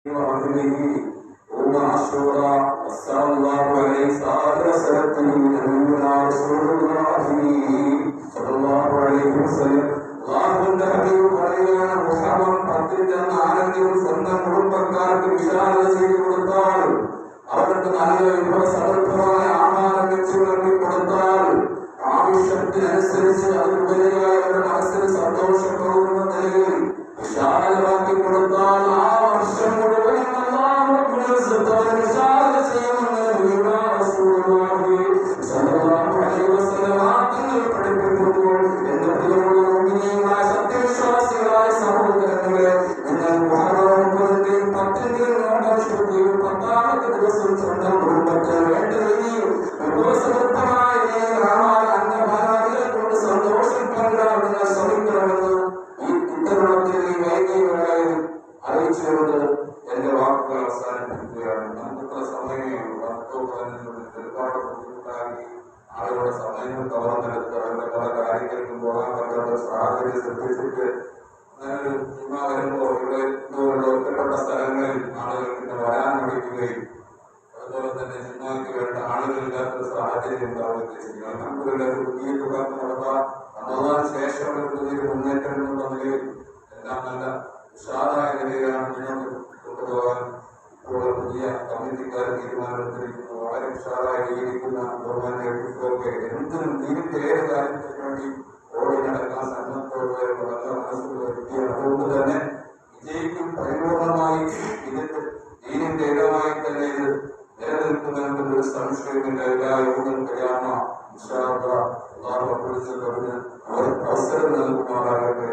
وعلمه يوم عاشوراء وصلى الله عليه سائر سنته نبينا رسول الله صلى الله عليه وسلم അള്ളാഹുവിന്റെ ഹബീബ് പറയുകയാണ് മുഹറം 10 ആരെങ്കിലും സ്വന്തം കുടുംബക്കാർക്ക് വിശാലത ചെയ്തു കൊടുത്താൽ, അവർക്ക് നല്ല വിഭവസമൃദ്ധമായ ആഹാരം വെച്ച് വിളമ്പി കൊടുത്താൽ, ആവശ്യത്തിനനുസരിച്ച് അതിലുപരിയായ അവരുടെ മനസ്സിന് സന്തോഷം തോന്നുന്ന നിലയിൽ വിശാലമാക്കി കൊടുത്താൽ ആ വർഷം മുഴുവൻ അല്ലാഹു വിശാലത ചെയ്യുമെന്ന് റസൂലുള്ളാഹി സ്വല്ലല്ലാഹു അലൈഹി വസല്ലം തങ്ങൾ പഠിപ്പിക്കുമ്പോൾ എന്റെ പ്രിയമുള്ള മുഅ്മിനീങ്ങളായ സത്യവിശ്വാസികളായ സഹോദരങ്ങളെ, നിങ്ങൾ മുഹറം 10 ആഘോഷിക്കുകയും 10ാമത്തെ ദിവസം സ്വന്തം കുടുംബത്തിന് വേണ്ടി വിഭവസമൃദ്ധമായ അന്നഭാരാദികളെ കൊണ്ട് സന്തോഷം പങ്കിടാൻ നിങ്ങൾ ശ്രമിക്കണമെന്ന് ഈ തരുണത്തിൽ ഈ വൈകികളായി അറിയിച്ചുകൊണ്ട് എന്റെ വാക്കുകൾ അവസാനിപ്പിക്കുകയാണ്. നമുക്കിത്ര സമയമേ ഉള്ളൂ. ഒരുപാട് ബുദ്ധിമുട്ടാക്കി ആളുകളുടെ സമയം കവർന്നെടുത്ത് അവരുടെ പല കാര്യങ്ങൾക്കും പോകാൻ പറ്റാത്ത സാഹചര്യം ശ്രദ്ധിച്ചിട്ട് അങ്ങനൊരു സിനിമ വരുമ്പോൾ ഇവിടെ ഇതുപോലുള്ള ഒറ്റപ്പെട്ട സ്ഥലങ്ങളിൽ ആളുകൾ പിന്നെ വരാൻ പഠിക്കുകയും അതുപോലെ തന്നെ സിനിമയ്ക്ക് വേണ്ട ആളുകളില്ലാത്തൊരു സാഹചര്യം ഉണ്ടാവുകയും ചെയ്യുക. നമുക്കൊരു പുതിയ തുടക്കം നടത്താൻ റമദാൻ ശേഷം ഒരു പുതിയൊരു മുന്നേറ്റം എന്നുള്ള നിലയിൽ എല്ലാം നല്ല ഉഷാറായ നിലയിലാണ് മുന്നോട്ട് കൊണ്ടുപോകാൻ ഇപ്പോൾ പുതിയ കമ്മിറ്റിക്കാർ തീരുമാനമെടുത്തിരിക്കുന്നു. വളരെ ഉഷാറായി ജീവിക്കുന്ന ബഹുമാനൊക്കെ എന്തിനും ദീനിന്റെ ഏത് കാര്യത്തിന് വേണ്ടി ഓടി നടക്കാൻ സന്നദ്ധത്തോടെ നല്ല മനസ്സുള്ള വ്യക്തിയാണ്. അതുകൊണ്ട് തന്നെ വിജയിക്കും പരിപൂർണമായി ഇതിന്റെ ദീനിന്റെ ഇടമായി തന്നെ ഇത് നിലനിൽക്കുമെന്നൊരു സംശയമില്ല. എല്ലാ യോഗം കഴിയാമ അവസരം നൽകുമാറാകട്ടെ.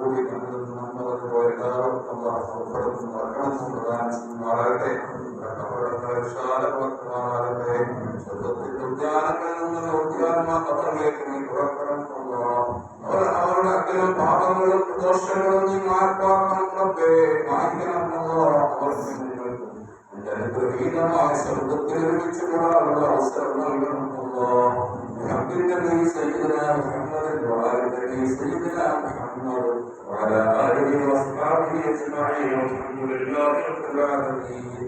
കൂടി മാറാകട്ടെ. വിശാലമാകട്ടെ. ഉദ്യാനങ്ങളിൽ നിന്ന് ഉദ്യാനമാക്കങ്ങളിലേക്ക് നീ പുറപ്പെടണം. അവരുടെ അകലും പാപങ്ങളും ദോഷങ്ങളും നീ മാറ്റാക്കണം. അവർ അനുഗ്രഹീതമായ സ്വർഗത്തിൽ ഒരുമിച്ച് കൂടാനുള്ള അവസരം നൽകണം. سيدنا محمد وعلى سيدنا محمد وعلى آله وأصحابه أجمعين والحمد لله رب العالمين.